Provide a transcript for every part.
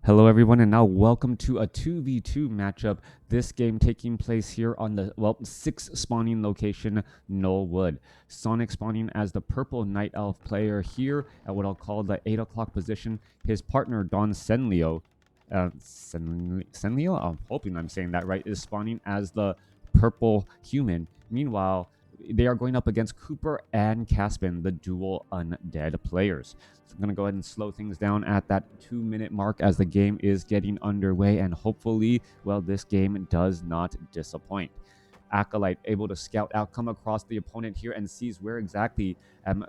Hello everyone, and now welcome to a 2v2 matchup. This game taking place here on the, 6th spawning location, Knollwood. Sonik spawning as the purple Night Elf player here at what I'll call the 8 o'clock position. His partner, DonSenilo, Senlio? I'm hoping I'm saying that right, is spawning as the purple human. Meanwhile, they are going up against CoopeR and CaSpeND, the dual Undead players. So I'm going to go ahead and slow things down at that 2-minute mark as the game is getting underway, and hopefully, well, this game does not disappoint. Acolyte able to scout out, come across the opponent here and sees where exactly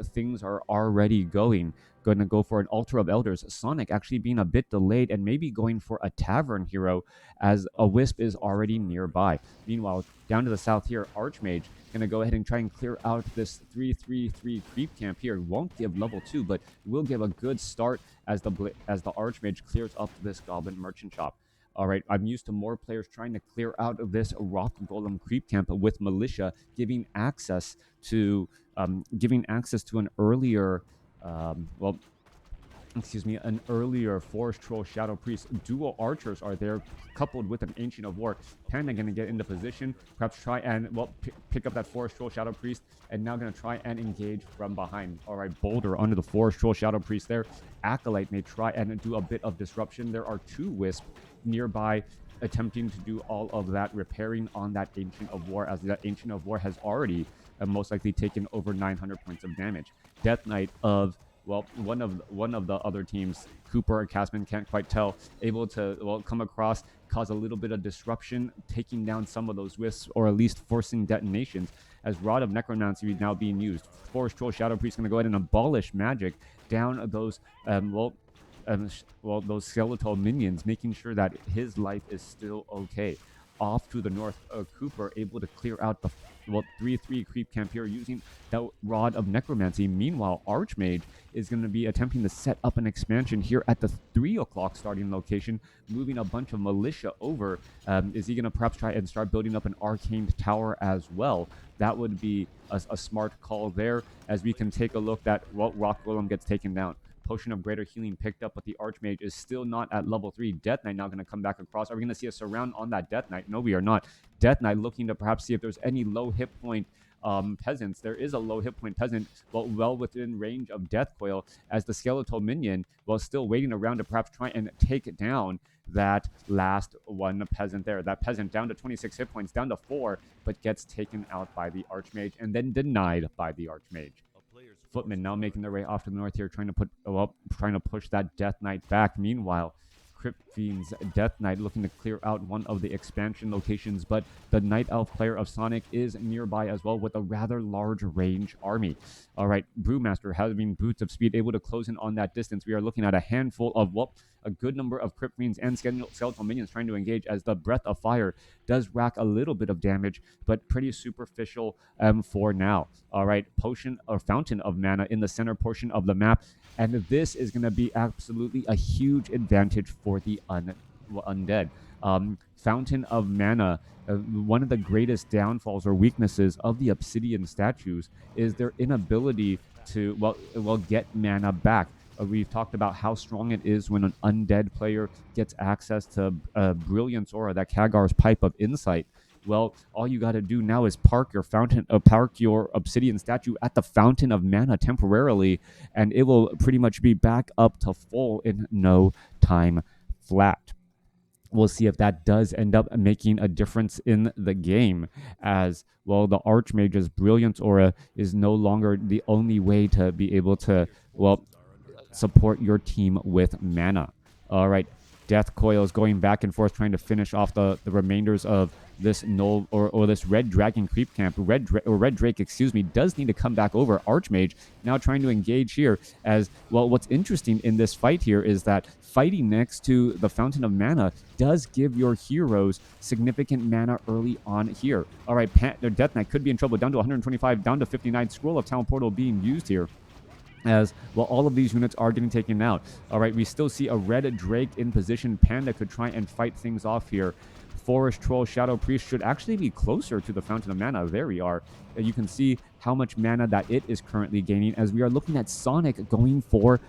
things are already going. Going to go for an Altar of Elders. Sonik actually being a bit delayed and maybe going for a Tavern Hero as a Wisp is already nearby. Meanwhile, down to the south here, Archmage going to go ahead and try and clear out this 3-3-3 creep camp here. Won't give level 2, but will give a good start as the Archmage clears up this Goblin Merchant Shop. All right, I'm used to more players trying to clear out of this rock golem creep camp with militia, giving access to an earlier, an earlier forest troll shadow priest. Dual archers are there, coupled with an ancient of war. Panda gonna get into position, perhaps try and pick up that forest troll shadow priest, and now gonna try and engage from behind. All right, Boulder under the forest troll shadow priest there. Acolyte may try and do a bit of disruption. There are two wisps nearby attempting to do all of that repairing on that ancient of war, as that ancient of war has already most likely taken over 900 points of damage. Death Knight of one of the other teams, CoopeR or CaSpeND, can't quite tell, able to come across, cause a little bit of disruption, taking down some of those wisps, or at least forcing detonations, as Rod of Necromancy is now being used. Forest Troll Shadow Priest going to go ahead and abolish magic down those those skeletal minions, making sure that his life is still okay. Off to the north, CoopeR able to clear out the 3-3 creep camp here using the Rod of Necromancy. Meanwhile, Archmage is going to be attempting to set up an expansion here at the 3 o'clock starting location, moving a bunch of militia over. Is he going to perhaps try and start building up an arcane tower as well? That would be a smart call there, as we can take a look at rock golem gets taken down. Potion of Greater Healing picked up, but the Archmage is still not at level 3. Death Knight now going to come back across. Are we going to see a surround on that Death Knight? No, we are not. Death Knight looking to perhaps see if there's any low hit point peasants. There is a low hit point peasant, but well within range of Death Coil, as the skeletal minion, while still waiting around to perhaps try and take down that last one peasant there. That peasant down to 26 hit points, down to 4, but gets taken out by the Archmage and then denied by the Archmage. Footmen now making their way off to the north here, trying to push that Death Knight back. Meanwhile, Crypt Fiend's Death Knight looking to clear out one of the expansion locations, but the Night Elf player of Sonik is nearby as well with a rather large range army. All right, Brewmaster having boots of speed, able to close in on that distance. We are looking at a handful of a good number of Crypt Fiends and skeletal minions trying to engage, as the Breath of Fire does rack a little bit of damage, but pretty superficial for now. All right, Potion or Fountain of Mana in the center portion of the map, and this is going to be absolutely a huge advantage for the Undead. Fountain of Mana, one of the greatest downfalls or weaknesses of the Obsidian statues is their inability to get mana back. We've talked about how strong it is when an Undead player gets access to Brilliance Aura, that Khadgar's Pipe of Insight. Well, all you got to do now is park your Obsidian statue at the Fountain of Mana temporarily, and it will pretty much be back up to full in no time flat. We'll see if that does end up making a difference in the game, as the Archmage's Brilliance Aura is no longer the only way to be able to support your team with mana. All right, Death Coil is going back and forth, trying to finish off the remainders of this this Red Dragon creep camp. Red Drake, does need to come back over. Archmage now trying to engage here, as what's interesting in this fight here is that fighting next to the Fountain of Mana does give your heroes significant mana early on here. All right, their Death Knight could be in trouble, down to 125, down to 59. Scroll of Talent Portal being used here, as all of these units are getting taken out. All right, we still see a Red Drake in position. Panda could try and fight things off here. Forest Troll Shadow Priest should actually be closer to the Fountain of Mana. There we are. You can see how much mana that it is currently gaining, as we are looking at Sonik going for,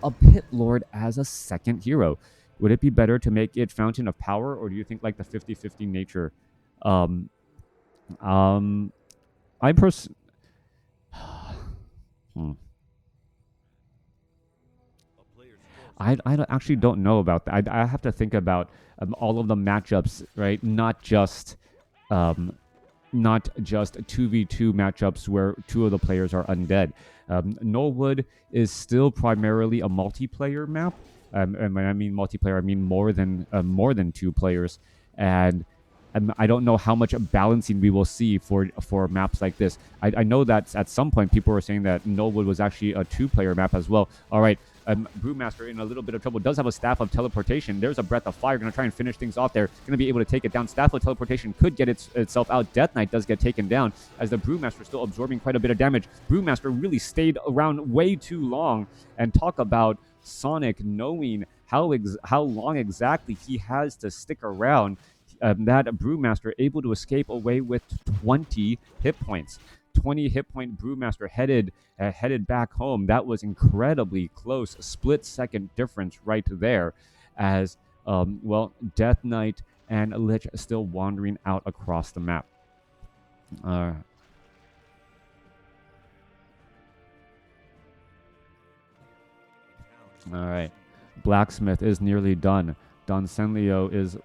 a Pit Lord as a second hero. Would it be better to make it Fountain of Power, or do you think like the 50-50 nature? Um, um, I pers- hmm. I actually don't know about that. I have to think about all of the matchups, right? Um, not just 2v2 matchups where two of the players are undead. Knollwood is still primarily a multiplayer map. And when I mean multiplayer, I mean more than two players. And I don't know how much balancing we will see for maps like this. I know that at some point people were saying that Knollwood was actually a two-player map as well. All right, Brewmaster in a little bit of trouble. Does have a Staff of Teleportation. There's a Breath of Fire. Going to try and finish things off there. Going to be able to take it down. Staff of Teleportation could get itself out. Death Knight does get taken down as the Brewmaster still absorbing quite a bit of damage. Brewmaster really stayed around way too long. And talk about Sonik knowing how long exactly he has to stick around. That Brewmaster able to escape away with 20 hit points. 20 hit point Brewmaster headed back home. That was incredibly close. A split second difference right there as, Death Knight and Lich still wandering out across the map. All right. Blacksmith is nearly done. DonSenilo is,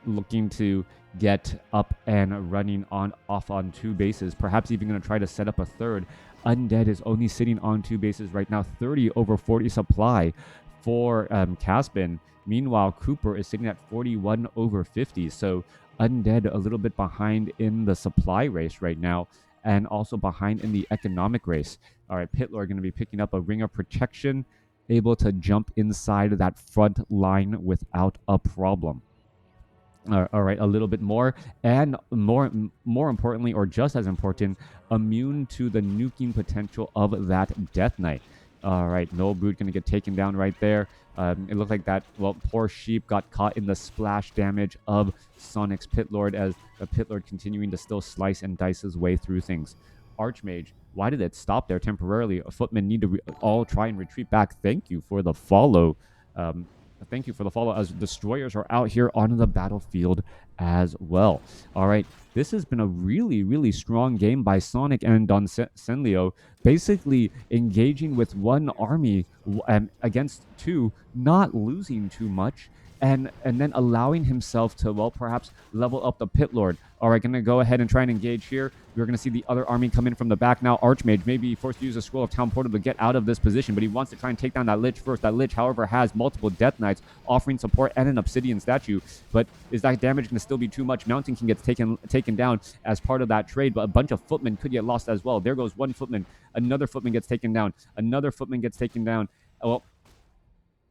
looking to get up and running off on two bases, perhaps even going to try to set up a third. Undead is only sitting on two bases right now, 30 over 40 supply for CaSpeND. Meanwhile, CoopeR is sitting at 41 over 50, so Undead a little bit behind in the supply race right now, and also behind in the economic race. All right, Pitlord going to be picking up a Ring of Protection, able to jump inside that front line without a problem. All right, a little bit more, and more importantly, or just as important, immune to the nuking potential of that Death Knight. All right, Noble Brute going to get taken down right there. It looked like that, poor Sheep got caught in the splash damage of Sonic's Pitlord as the Pitlord continuing to still slice and dice his way through things. Archmage, why did it stop there temporarily? Footmen need to all try and retreat back. Thank you for the follow. Thank you for the follow as destroyers are out here on the battlefield as well. All right, this has been a really, really strong game by Sonik and DonSenilo, basically engaging with one army against two, not losing too much, and then allowing himself to, perhaps level up the Pitlord. All right, going to go ahead and try and engage here. We're going to see the other army come in from the back now. Archmage may be forced to use a Scroll of Town Portal to get out of this position, but he wants to try and take down that Lich first. That Lich, however, has multiple Death Knights offering support and an Obsidian statue, but is that damage going to still be too much? Mountain King gets taken down as part of that trade, but a bunch of footmen could get lost as well. There goes one footman. Another footman gets taken down. Another footman gets taken down. Oh,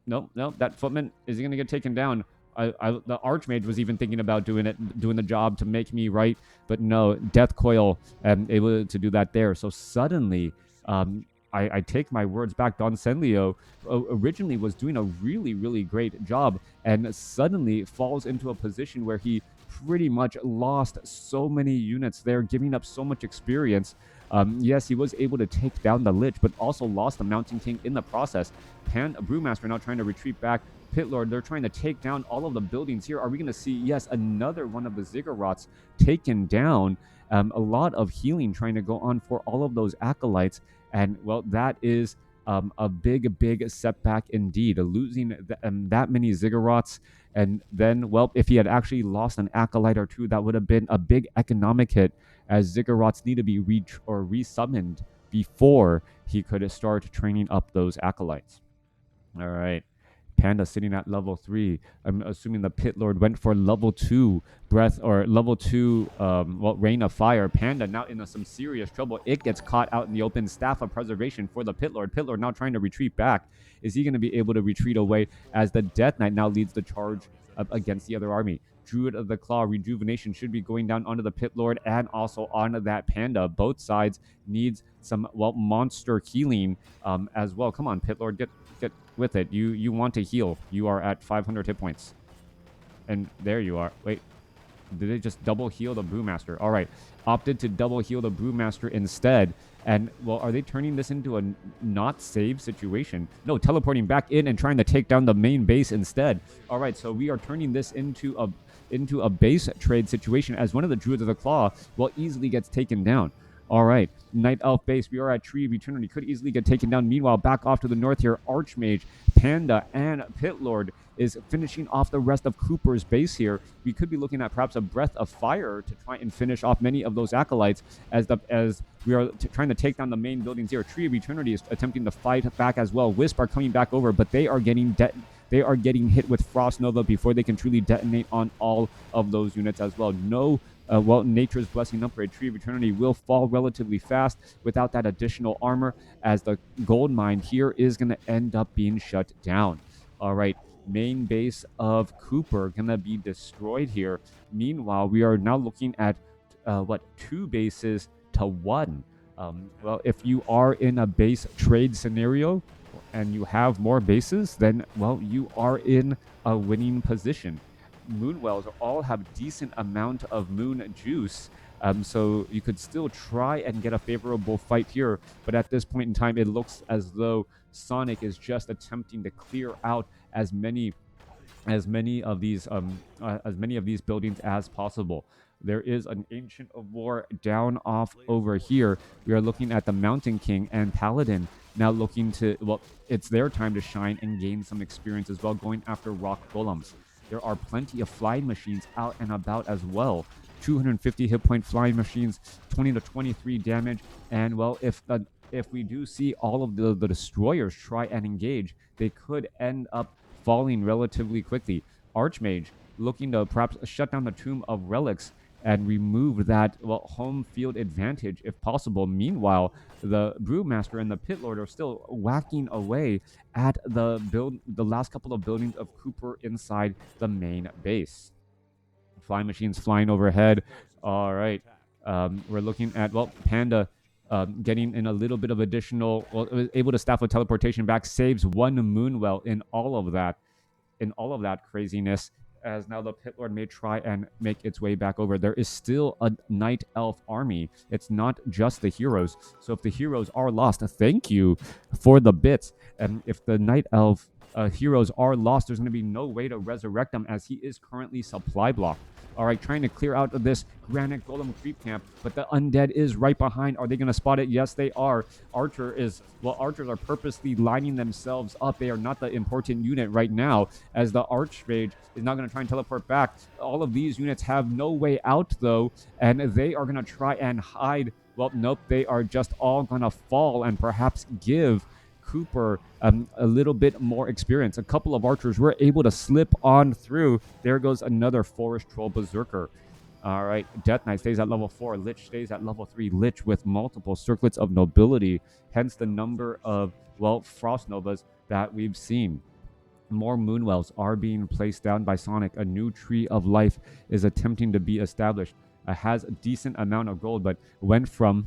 no, that footman is going to get taken down. The Archmage was even thinking about doing the job to make me right, but no, Death Coil able to do that there. So suddenly, I take my words back. DonSenilo originally was doing a really, really great job, and suddenly falls into a position where he pretty much lost so many units there, giving up so much experience. Yes, he was able to take down the Lich, but also lost the Mountain King in the process. Brewmaster now trying to retreat back. Pitlord, they're trying to take down all of the buildings here. Are we going to see, yes, another one of the Ziggurats taken down? A lot of healing trying to go on for all of those Acolytes. And, that is a big, big setback indeed. Losing that many Ziggurats. And then, if he had actually lost an Acolyte or two, that would have been a big economic hit, as Ziggurats need to be resummoned before he could start training up those Acolytes. All right. Panda sitting at level 3. I'm assuming the Pitlord went for level 2 breath, or level 2 Rain of Fire. Panda now in some serious trouble. It gets caught out in the open. Staff of Preservation for the Pitlord. Pitlord now trying to retreat back. Is he going to be able to retreat away as the Death Knight now leads the charge up against the other army? Druid of the Claw Rejuvenation should be going down onto the Pitlord and also onto that Panda. Both sides needs some monster healing as well. Come on, Pitlord, get with it. You want to heal. You are at 500 hit points, and there you are. Wait, did it just double heal the Brewmaster? All right, opted to double heal the Brewmaster instead, And, well, are they turning this into a not save situation? No, teleporting back in and trying to take down the main base instead. All right, so we are turning this into a base trade situation as one of the Druids of the Claw, well, easily gets taken down. All right, Night Elf base, we are at Tree of Eternity, could easily get taken down. Meanwhile, back off to the north here, Archmage, Panda, and Pitlord is finishing off the rest of CoopeR's base here. We could be looking at perhaps a Breath of Fire to try and finish off many of those acolytes as we are trying to take down the main buildings here. Tree of Eternity is attempting to fight back as well. Wisp are coming back over, but they are getting hit with Frost Nova before they can truly detonate on all of those units as well. No, well, Nature's Blessing upgrade, Tree of Eternity will fall relatively fast without that additional armor, as the gold mine here is going to end up being shut down. All right, main base of CoopeR going to be destroyed here. Meanwhile, we are now looking at, 2 bases to 1. Well, if you are in a base trade scenario and you have more bases, then, well, you are in a winning position. Moonwells all have decent amount of moon juice, so you could still try and get a favorable fight here, but at this point in time, it looks as though Sonik is just attempting to clear out as many of these buildings as possible. There is an Ancient of War down off over here. We are looking at the Mountain King and Paladin now looking to, well, it's their time to shine and gain some experience as well, going after rock golems. There are plenty of flying machines out and about as well. 250 hit point flying machines, 20 to 23 damage, and, well, if we do see all of the destroyers try and engage, they could end up falling relatively quickly. Archmage looking to perhaps shut down the Tomb of Relics and remove that, well, home field advantage if possible. Meanwhile, the Brewmaster and the Pitlord are still whacking away at the last couple of buildings of CoopeR inside the main base. Flying machines flying overhead. All right, we're looking at, well, Panda getting in a little bit of additional, well, able to staff with teleportation back, saves 1 Moonwell in all of that craziness, as now the Pitlord may try and make its way back over. There is still a Night Elf army. It's not just the heroes. So if the heroes are lost, thank you for the bits. And if the Night Elf heroes are lost, there's going to be no way to resurrect them, as he is currently supply blocked. All right, trying to clear out of this Granite Golem creep camp, but the Undead is right behind. Are they going to spot it? Yes, they are. Archers are purposely lining themselves up. They are not the important unit right now, as the Archmage is not going to try and teleport back. All of these units have no way out, though, and they are going to try and hide. Well, nope, they are just all going to fall and perhaps give CoopeR a little bit more experience. A couple of archers were able to slip on through. There goes another Forest Troll Berserker. All right, Death Knight stays at level 4. Lich stays at level 3. Lich with multiple circlets of nobility, hence the number of, well, Frost Novas that we've seen. More Moonwells are being placed down by Sonik. A new Tree of Life is attempting to be established. It has a decent amount of gold, but went from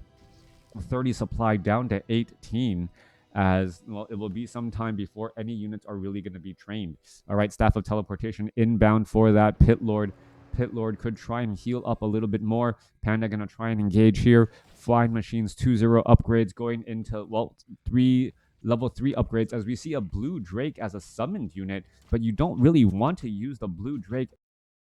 30 supply down to 18. As, well, it will be some time before any units are really going to be trained. All right, Staff of Teleportation inbound for that. Pitlord could try and heal up a little bit more. Panda going to try and engage here. Flying Machines 2-0 upgrades going into, well, level 3 upgrades, as we see a Blue Drake as a summoned unit, but you don't really want to use the Blue Drake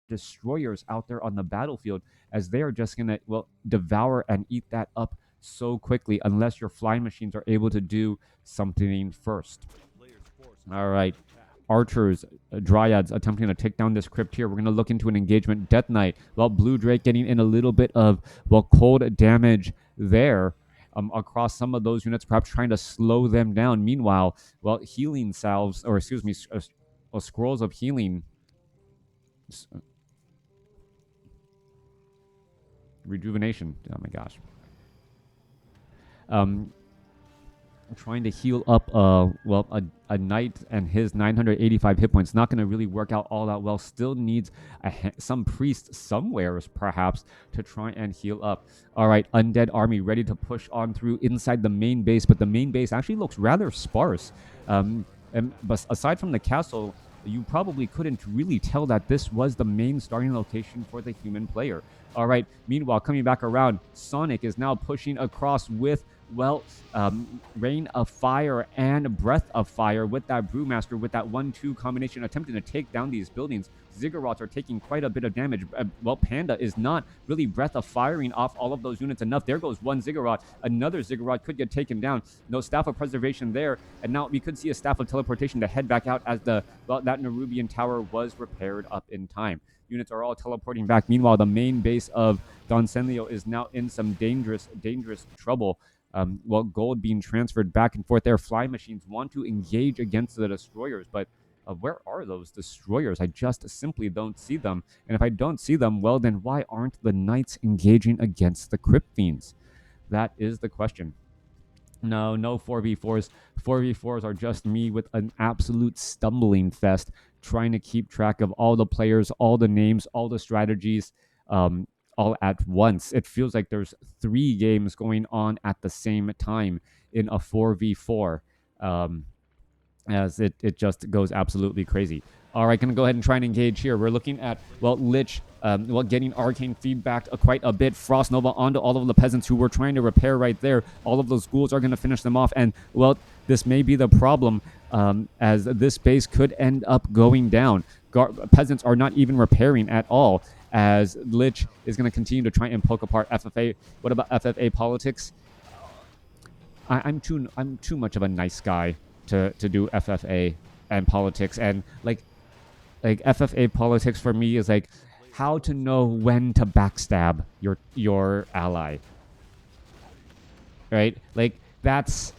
destroyers out there on the battlefield, as they are just going to, well, devour and eat that up so quickly, unless your flying machines are able to do something first. All right, archers, dryads attempting to take down this crypt here. We're going to look into an engagement. Death Knight, well, Blue Drake getting in a little bit of, well, cold damage there across some of those units, perhaps trying to slow them down. Meanwhile, well, healing salves, or excuse me, scrolls of healing, rejuvenation, oh my gosh, trying to heal up a knight and his 985 hit points. Not going to really work out all that well. Still needs some priest somewhere perhaps to try and heal up. All right, Undead army ready to push on through inside the main base, but the main base actually looks rather sparse. But aside from the castle, you probably couldn't really tell that this was the main starting location for the human player. All right, meanwhile, coming back around, Sonik is now pushing across with well, Rain of Fire and Breath of Fire with that Brewmaster, with that 1-2 combination, attempting to take down these buildings. Ziggurats are taking quite a bit of damage. Well, Panda is not really Breath of Firing off all of those units enough. There goes one Ziggurat. Another Ziggurat could get taken down. No Staff of Preservation there. And now we could see a Staff of Teleportation to head back out as that Nerubian tower was repaired up in time. Units are all teleporting back. Meanwhile, the main base of DonSenilo is now in some dangerous trouble. Well, gold being transferred back and forth there. Fly machines want to engage against the destroyers, but where are those destroyers? I just simply don't see them. And if I don't see them, well, then why aren't the knights engaging against the Crypt Fiends? That is the question. No 4v4s. 4v4s are just me with an absolute stumbling fest, trying to keep track of all the players, all the names, all the strategies, all at once. It feels like there's 3 games going on at the same time in a 4v4. As it just goes absolutely crazy. All right, gonna go ahead and try and engage here. We're looking at, well, Lich, getting arcane feedback quite a bit. Frost Nova onto all of the peasants who were trying to repair right there. All of those ghouls are gonna finish them off, and, well, this may be the problem, as this base could end up going down. Peasants are not even repairing at all, as Lich is gonna continue to try and poke apart FFA. What about FFA politics? I'm too much of a nice guy to do FFA and politics, and like FFA politics for me is like how to know when to backstab your ally, right? Like that's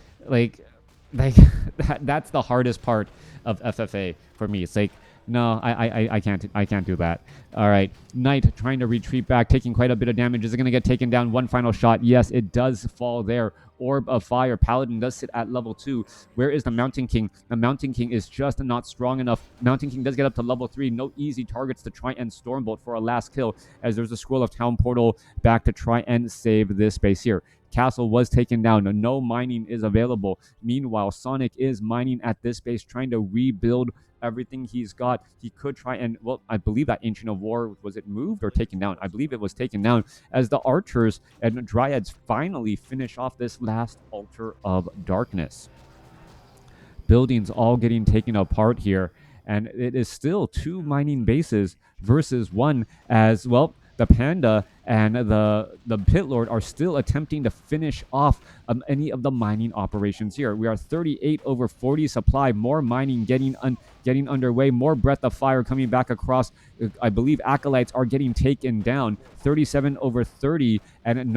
that's the hardest part of FFA for me. It's like, no, I can't do that. All right, Knight trying to retreat back, taking quite a bit of damage. Is it going to get taken down? One final shot. Yes, it does fall there. Orb of Fire. Paladin does sit at level 2. Where is the Mountain King? The Mountain King is just not strong enough. Mountain King does get up to level 3. No easy targets to try and Stormbolt for a last kill, as there's a Scroll of Town Portal back to try and save this base here. Castle was taken down. No mining is available. Meanwhile, Sonik is mining at this base, trying to rebuild everything he's got. He could try and, well, I believe that Ancient of War, was it moved or taken down? I believe it was taken down, as the archers and dryads finally finish off this last altar of darkness. Buildings all getting taken apart here, and it is still 2 mining bases versus 1, as, well, the Panda and the Pit Lord are still attempting to finish off any of the mining operations here. We are 38 over 40 supply, more mining getting underway, more Breath of Fire coming back across. I believe Acolytes are getting taken down, 37 over 30, and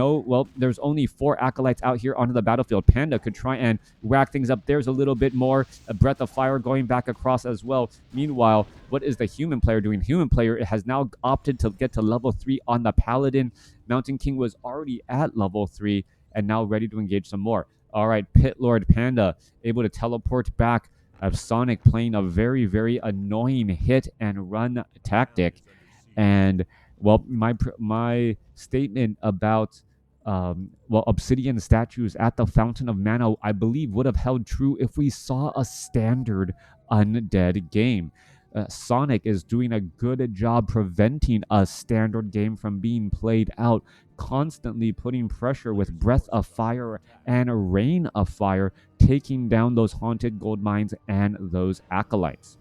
there's only 4 Acolytes out here onto the battlefield. Panda could try and rack things up. There's a little bit more. A Breath of Fire going back across as well. Meanwhile, what is the human player doing? Human player has now opted to get to level 3 on the Paladin. Mountain King was already at level 3 and now ready to engage some more. All right, Pit Lord Panda able to teleport back. Sonik playing a very, very annoying hit and run tactic. And, well, my statement about Obsidian statues at the Fountain of Mana, I believe, would have held true if we saw a standard Undead game. Sonik is doing a good job preventing a standard game from being played out, constantly putting pressure with Breath of Fire and Rain of Fire, taking down those haunted gold mines and those acolytes.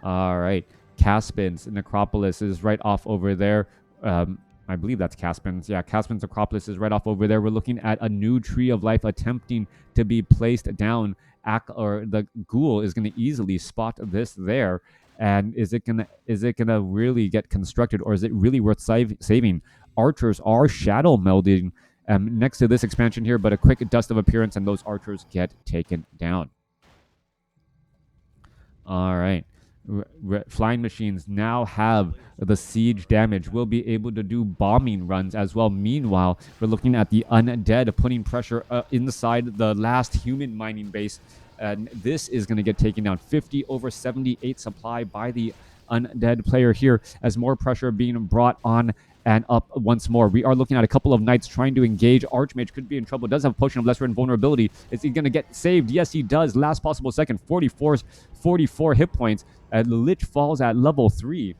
All right, CaSpeND's Necropolis is right off over there. I believe that's CaSpeND's. Yeah, CaSpeND's Necropolis is right off over there. We're looking at a new Tree of Life attempting to be placed down. Or the ghoul is going to easily spot this there. And is it gonna really get constructed, or is it really worth saving? Archers are shadow melding next to this expansion here, but a quick dust of appearance and those archers get taken down. All right. Flying machines now have the siege damage. We'll be able to do bombing runs as well. Meanwhile, we're looking at the Undead putting pressure inside the last human mining base. And this is going to get taken down. 50 over 78 supply by the Undead player here, as more pressure being brought on and up once more. We are looking at a couple of knights trying to engage. Archmage could be in trouble. Does have a potion of lesser invulnerability. Is he going to get saved? Yes, he does. Last possible second. 44 hit points. And Lich falls at level 3.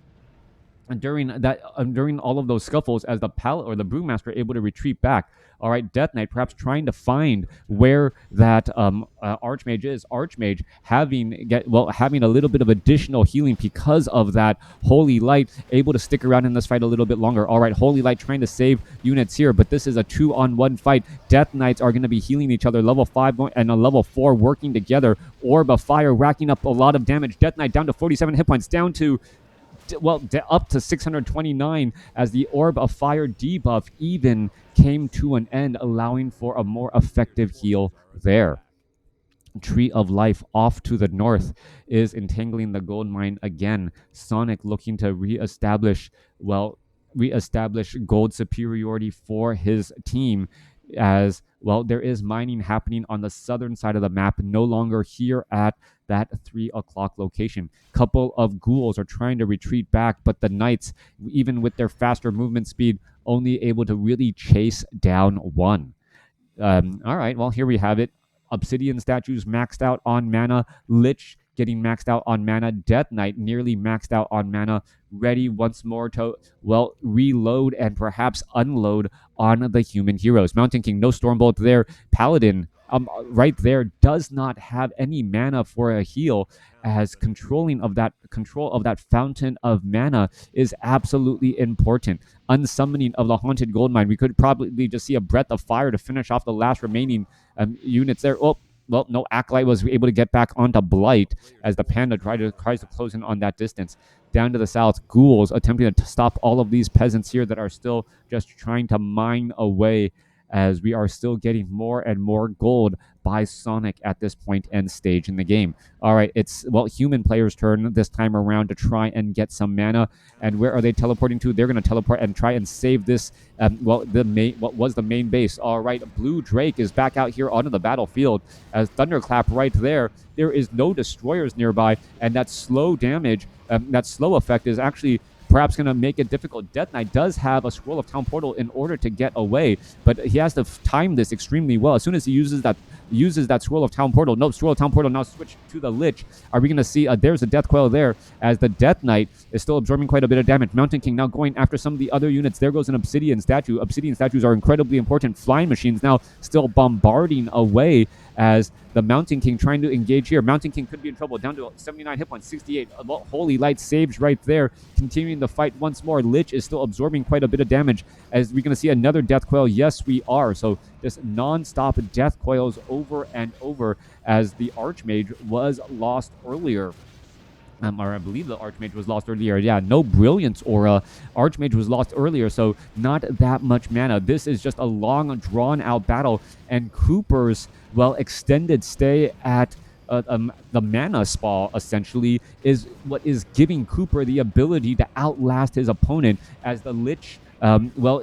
during all of those scuffles, as the pallet or the brewmaster able to retreat back. All right, Death Knight perhaps trying to find where that Archmage is. Archmage having a little bit of additional healing because of that Holy Light, able to stick around in this fight a little bit longer. All right, Holy Light trying to save units here, but this is a 2-on-1 fight. Death Knights are going to be healing each other. Level 5 and a level 4 working together. Orb of Fire racking up a lot of damage. Death Knight down to 47 hit points, down to up to 629, as the Orb of Fire debuff even came to an end, allowing for a more effective heal there. Tree of Life off to the north is entangling the gold mine again. Sonik looking to reestablish gold superiority for his team, as well there is mining happening on the southern side of the map, no longer here at that 3 o'clock location. Couple of ghouls are trying to retreat back, but the knights, even with their faster movement speed, only able to really chase down one. All right, well, here we have it. Obsidian statues maxed out on mana. Lich getting maxed out on mana. Death Knight nearly maxed out on mana. Ready once more to, reload and perhaps unload on the human heroes. Mountain King, no Stormbolt there. Paladin, right there, does not have any mana for a heal, as control of that fountain of mana is absolutely important. Unsummoning of the Haunted Goldmine, we could probably just see a Breath of Fire to finish off the last remaining units there. No, Acolyte was able to get back onto Blight, as the Panda tries to close in on that distance. Down to the south, ghouls attempting to stop all of these peasants here that are still just trying to mine away, as we are still getting more and more gold by Sonik at this point and stage in the game. All right, it's, human players' turn this time around to try and get some mana. And where are they teleporting to? They're going to teleport and try and save this, what was the main base. All right, Blue Drake is back out here onto the battlefield, as Thunderclap right there. There is no destroyers nearby, and that slow damage, that slow effect is actually perhaps going to make it difficult. Death Knight does have a Scroll of Town Portal in order to get away, but he has to time this extremely well. As soon as he uses that Scroll of Town Portal, Scroll of Town Portal now switch to the Lich. Are we going to see, there's a Death Coil there, as the Death Knight is still absorbing quite a bit of damage. Mountain King now going after some of the other units. There goes an Obsidian Statue. Obsidian Statues are incredibly important. Flying Machines now still bombarding away, as the Mountain King trying to engage here. Mountain King could be in trouble, down to 79 hit points, 68. Holy Light saves right there, continuing the fight once more. Lich is still absorbing quite a bit of damage, as we're going to see another Death Coil. Yes, we are. So just non-stop Death Coils over and over, as the Archmage was lost earlier. Or I believe the Archmage was lost earlier. Yeah, no Brilliance Aura. Archmage was lost earlier, so not that much mana. This is just a long, drawn-out battle, and CoopeR's, extended stay at the mana spa, essentially, is what is giving CoopeR the ability to outlast his opponent, as the Lich,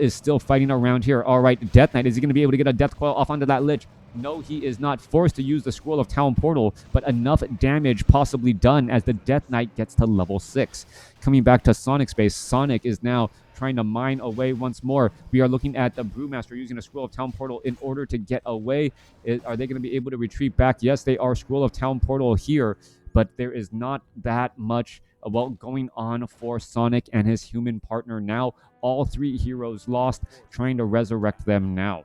is still fighting around here. All right, Death Knight, is he going to be able to get a Death Coil off onto that Lich? No, he is not. Forced to use the Scroll of Town Portal, but enough damage possibly done, as the Death Knight gets to level 6. Coming back to Sonic's base, Sonik is now trying to mine away once more. We are looking at the Brewmaster using a Scroll of Town Portal in order to get away. Are they going to be able to retreat back? Yes, they are. Scroll of Town Portal here, but there is not that much going on for Sonik and his human partner now. All 3 heroes lost, trying to resurrect them now.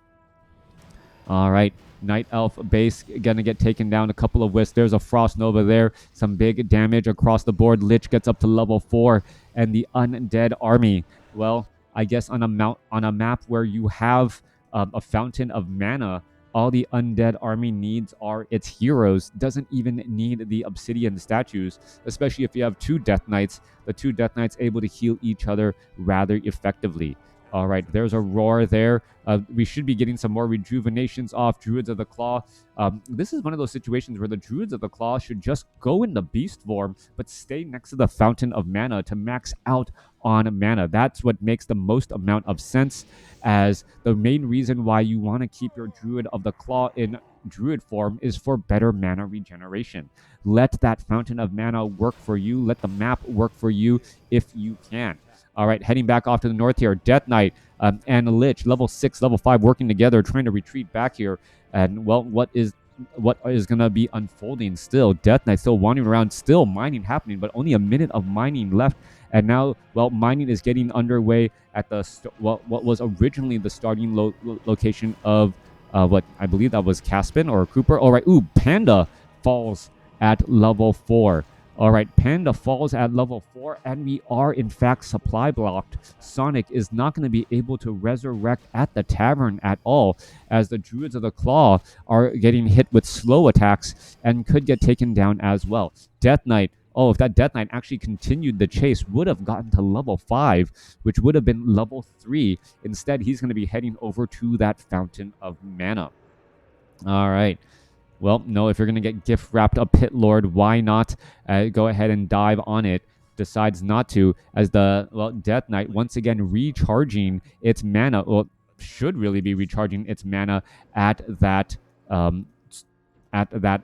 All right, Night Elf base gonna get taken down. A couple of wisps. There's a Frost Nova there. Some big damage across the board. Lich gets up to level 4, and the Undead army. I guess on a map where you have a fountain of mana, all the Undead army needs are its heroes. Doesn't even need the Obsidian statues, especially if you have 2 Death Knights. The 2 Death Knights able to heal each other rather effectively. All right, there's a Roar there. We should be getting some more rejuvenations off Druids of the Claw. This is one of those situations where the Druids of the Claw should just go in the beast form, but stay next to the Fountain of Mana to max out on mana. That's what makes the most amount of sense, as the main reason why you want to keep your Druid of the Claw in Druid form is for better mana regeneration. Let that Fountain of Mana work for you. Let the map work for you if you can. All right, heading back off to the north here. Death Knight and Lich, level 6, level 5, working together, trying to retreat back here. And, what is what is going to be unfolding still. Death Knight still wandering around, still mining happening, but only a minute of mining left. And now, well, mining is getting underway at the what was originally the starting location of what I believe that was CaSpeND or CoopeR. All right, ooh, Panda falls at level 4. All right, Panda falls at level 4, and we are in fact supply blocked. Sonik is not going to be able to resurrect at the tavern at all, as the Druids of the Claw are getting hit with slow attacks and could get taken down as well. Death Knight, oh, if that Death Knight actually continued the chase, would have gotten to level 5, which would have been level 3. Instead, he's going to be heading over to that Fountain of Mana. All right. Well, no, if you're going to get gift wrapped a Pit Lord, why not go ahead and dive on it? Decides not to, as the Death Knight once again recharging its mana. Well, should really be recharging its mana at that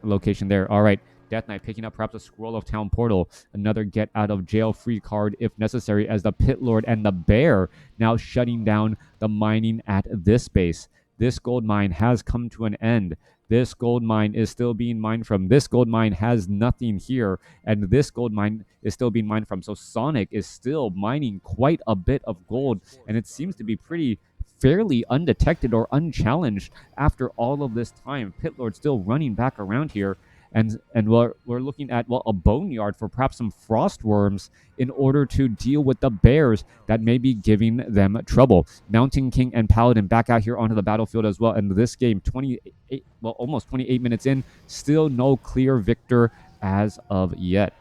location there. All right, Death Knight picking up perhaps a Scroll of Town Portal, another get out of jail free card if necessary, as the Pit Lord and the Bear now shutting down the mining at this base. This gold mine has come to an end. This gold mine is still being mined from. This gold mine has nothing here, and this gold mine is still being mined from. So Sonik is still mining quite a bit of gold, and it seems to be pretty fairly undetected or unchallenged after all of this time. Pit Lord still running back around here, and we're looking at a boneyard for perhaps some frost worms in order to deal with the bears that may be giving them trouble. Mountain King and Paladin back out here onto the battlefield as well. And this game, almost 28 minutes in, still no clear victor as of yet.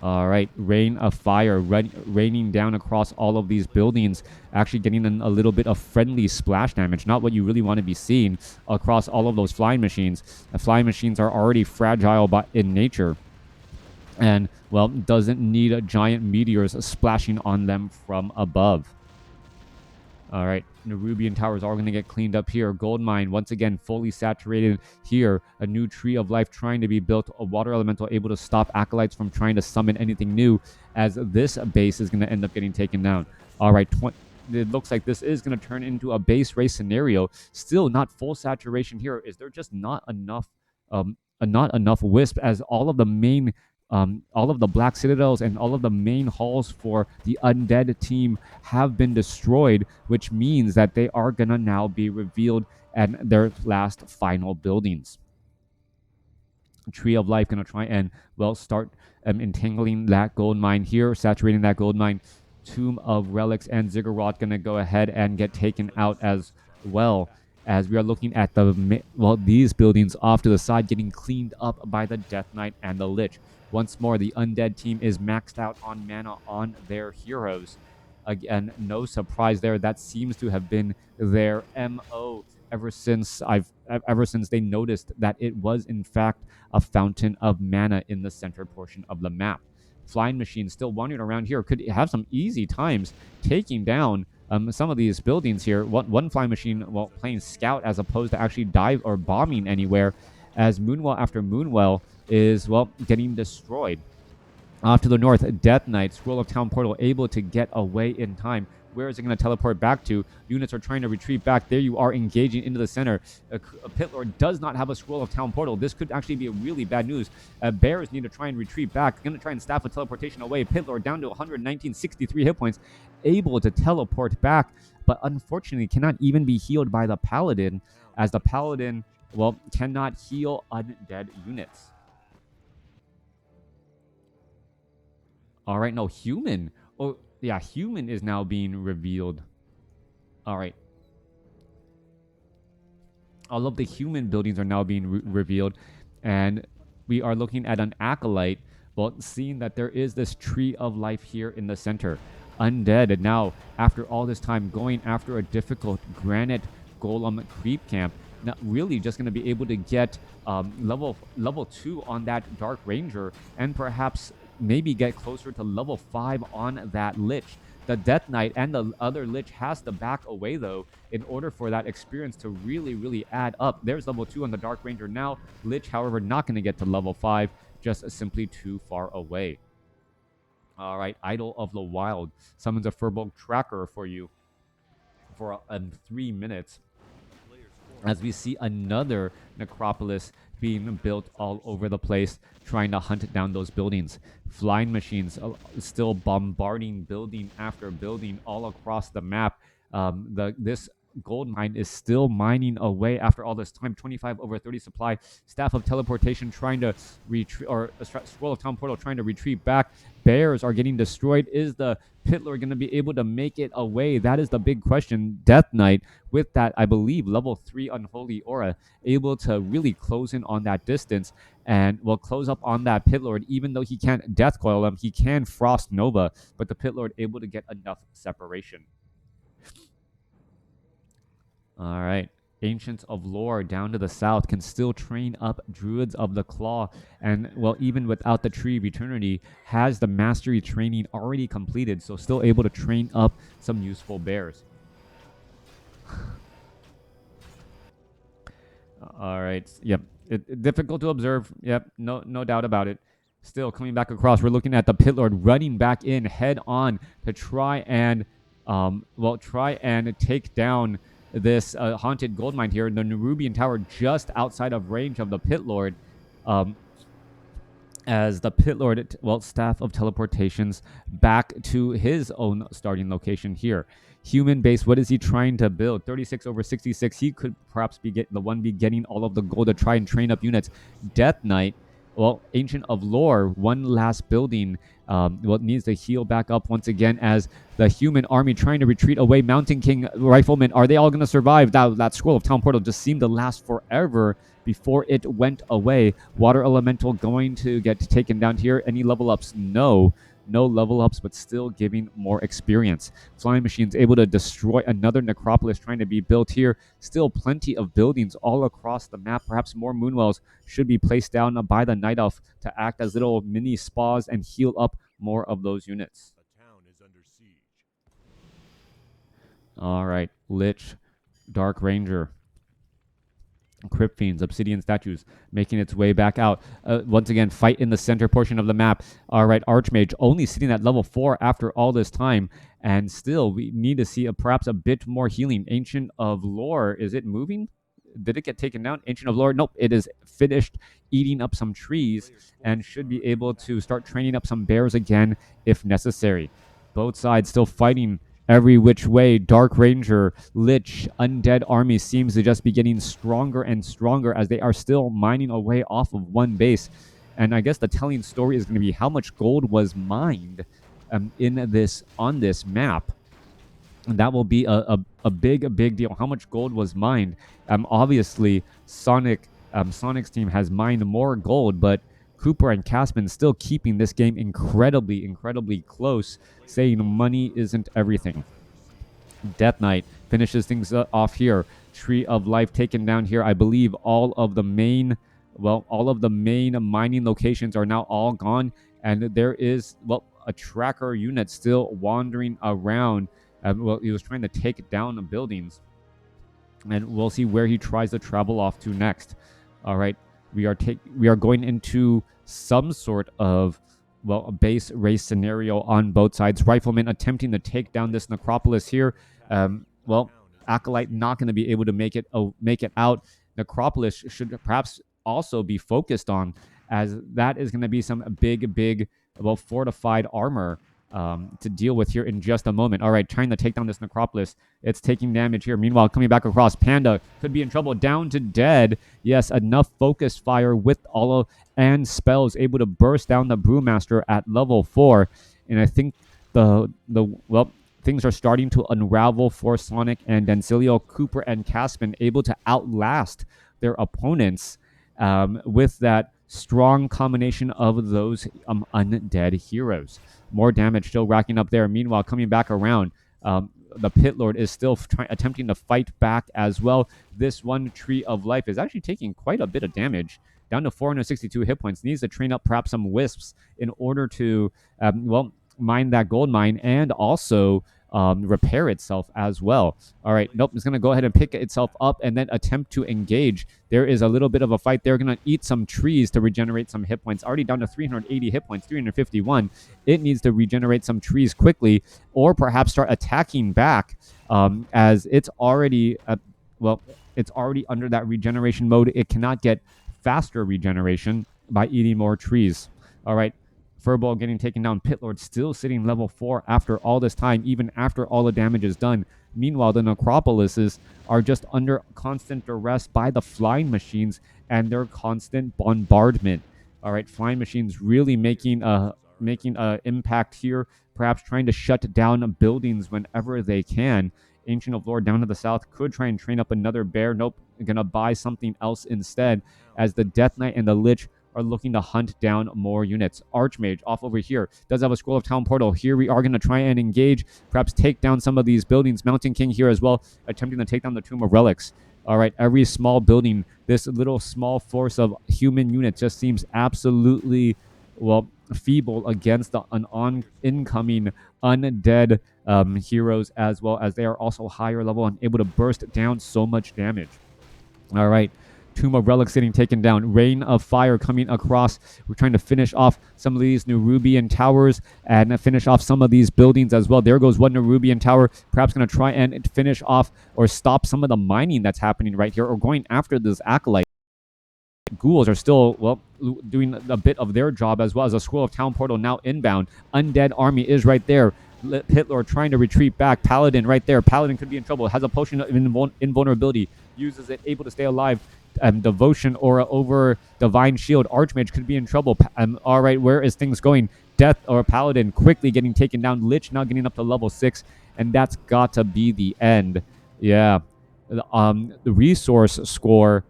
All right, rain of fire raining down across all of these buildings, actually getting a little bit of friendly splash damage. Not what you really want to be seeing across all of those flying machines. The flying machines are already fragile in nature, and, well, doesn't need giant meteors splashing on them from above. All right, Nerubian towers are going to get cleaned up here. Gold mine, once again, fully saturated here. A new tree of life trying to be built. A water elemental able to stop acolytes from trying to summon anything new, as this base is going to end up getting taken down. All right, it looks like this is going to turn into a base race scenario. Still not full saturation here. Is there just not enough wisp, as all of the main all of the Black Citadels and all of the main halls for the Undead team have been destroyed, which means that they are going to now be revealed at their last final buildings. Tree of Life going to try and, well, start entangling that gold mine here, saturating that gold mine. Tomb of Relics and Ziggurat going to go ahead and get taken out as well, as we are looking at these buildings off to the side getting cleaned up by the Death Knight and the Lich. Once more, the Undead team is maxed out on mana on their heroes. Again, no surprise there. That seems to have been their MO ever since they noticed that it was in fact a fountain of mana in the center portion of the map. Flying machines still wandering around here could have some easy times taking down some of these buildings here. One flying machine, well, playing scout as opposed to actually dive or bombing anywhere, as Moonwell after Moonwell is, well, getting destroyed. Off to the north, Death Knight, Scroll of Town Portal, able to get away in time. Where is it going to teleport back to? Units are trying to retreat back. There you are, engaging into the center. A Pit Lord does not have a Scroll of Town Portal. This could actually be a really bad news. Bears need to try and retreat back. Going to try and staff a teleportation away. Pit Lord down to 119.63 hit points. Able to teleport back, but unfortunately cannot even be healed by the Paladin, as the Paladin, well, cannot heal undead units. All right, no, human. Oh, yeah, human is now being revealed. All right. All of the human buildings are now being revealed, and we are looking at an acolyte, well, seeing that there is this tree of life here in the center. Undead, and now, after all this time, going after a difficult granite golem creep camp, not really just going to be able to get level 2 on that Dark Ranger, and perhaps maybe get closer to level 5 on that Lich. The Death Knight and the other Lich has to back away, though, in order for that experience to really, really add up. There's level 2 on the Dark Ranger now. Lich, however, not going to get to level 5, just simply too far away. All right, Idol of the Wild summons a Furbolg tracker for you for 3 minutes. as we see another necropolis being built all over the place, trying to hunt down those buildings. Flying machines still bombarding building after building all across the map. This gold mine is still mining away after all this time. 25 over 30 supply. Staff of teleportation trying to retreat, or scroll of town portal trying to retreat back. Bears are getting destroyed. Is the Pit Lord going to be able to make it away? That is the big question. Death Knight, with that, I believe, level 3 Unholy Aura, able to really close in on that distance and will close up on that Pit Lord. Even though he can't Death Coil him, he can Frost Nova, but the Pit Lord able to get enough separation. All right. Ancients of Lore down to the south can still train up Druids of the Claw. And, well, even without the Tree of Eternity, has the Mastery training already completed, so still able to train up some useful bears. All right. Yep. Difficult to observe. Yep. No doubt about it. Still coming back across. We're looking at the Pit Lord running back in head on to try and, take down this haunted gold mine here. The Nerubian Tower just outside of range of the Pit Lord. As the Pit Lord, Staff of Teleportations back to his own starting location here. Human base, what is he trying to build? 36 over 66. He could perhaps be getting all of the gold to try and train up units. Death Knight, Ancient of Lore, one last building. Needs to heal back up once again as the human army trying to retreat away. Mountain King Riflemen, are they all going to survive? That Scroll of Town Portal just seemed to last forever before it went away. Water Elemental going to get taken down here. Any level ups? No level ups, but still giving more experience. Flying machines able to destroy another necropolis trying to be built here. Still plenty of buildings all across the map. Perhaps more moonwells should be placed down by the Night Elf to act as little mini spas and heal up more of those units. The town is under siege. All right, Lich, Dark Ranger, Crypt Fiends, Obsidian Statues, making its way back out. Once again, fight in the center portion of the map. All right, Archmage only sitting at level 4 after all this time. And still, we need to see perhaps a bit more healing. Ancient of Lore, is it moving? Did it get taken down? Ancient of Lore, nope, it is finished eating up some trees and should be able to start training up some bears again if necessary. Both sides still fighting every which way. Dark Ranger, Lich, Undead army seems to just be getting stronger and stronger as they are still mining away off of one base. And I guess the telling story is going to be how much gold was mined on this map. And that will be a big deal. How much gold was mined? Obviously, Sonic's team has mined more gold, but CoopeR and CaSpeND still keeping this game incredibly close, saying money isn't everything. Death Knight finishes things off here. Tree of Life taken down here. I believe all of the main mining locations are now all gone, and there is a tracker unit still wandering around. He was trying to take down the buildings, and we'll see where he tries to travel off to next. All right. We are going into some sort of a base race scenario on both sides. Riflemen attempting to take down this necropolis here. Acolyte not going to be able to make it out. Necropolis should perhaps also be focused on, as that is going to be some big fortified armor to deal with here in just a moment. All right, trying to take down this necropolis. It's taking damage here. Meanwhile, coming back across, Panda could be in trouble. Down to dead. Yes, enough focus fire with and spells able to burst down the Brewmaster at level 4. And I think things are starting to unravel for Sonik and DonSenilo. CoopeR and CaSpeND able to outlast their opponents with that strong combination of those undead heroes. More damage still racking up there. Meanwhile, coming back around, the Pit Lord is still attempting to fight back as well. This one Tree of Life is actually taking quite a bit of damage, down to 462 hit points. Needs to train up perhaps some wisps in order to, mine that gold mine and also repair itself as well. All right, nope, it's going to go ahead and pick itself up and then attempt to engage. There is a little bit of a fight. They're going to eat some trees to regenerate some hit points. Already down to 380 hit points, 351. It needs to regenerate some trees quickly, or perhaps start attacking back as it's already, it's already under that regeneration mode. It cannot get faster regeneration by eating more trees. All right. Furball getting taken down. Pitlord still sitting level 4 after all this time, even after all the damage is done. Meanwhile, the Necropolises are just under constant duress by the flying machines and their constant bombardment. All right, flying machines really making a impact here, perhaps trying to shut down buildings whenever they can. Ancient of Lore down to the south could try and train up another bear. Nope, gonna buy something else instead, as the Death Knight and the Lich are looking to hunt down more units. Archmage off over here does have a Scroll of Town Portal. Here we are going to try and engage, perhaps take down some of these buildings. Mountain King here as well, attempting to take down the Tomb of Relics. All right, every small building, this little small force of human units just seems absolutely, well, feeble against the incoming undead heroes, as well as they are also higher level and able to burst down so much damage. All right. Tomb of Relics getting taken down. Rain of Fire coming across. We're trying to finish off some of these Nerubian towers and finish off some of these buildings as well. There goes one Nerubian tower. Perhaps going to try and finish off or stop some of the mining that's happening right here, or going after this Acolyte. Ghouls are still, well, doing a bit of their job, as well as a Scroll of Town Portal now inbound. Undead army is right there. Pitlord trying to retreat back. Paladin right there. Paladin could be in trouble. Has a potion of invulnerability. Uses it, able to stay alive. Devotion aura over Divine Shield. Archmage could be in trouble. All right, where is things going? Death or Paladin quickly getting taken down. Lich now getting up to level 6, and that's got to be the end. Yeah, the resource score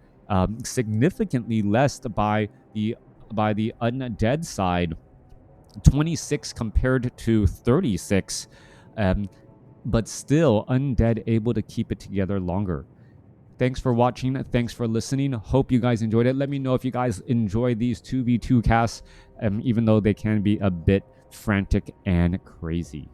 significantly less by the Undead side. 26 compared to 36, but still Undead able to keep it together longer. Thanks for watching. Thanks for listening. Hope you guys enjoyed it. Let me know if you guys enjoy these 2v2 casts, even though they can be a bit frantic and crazy.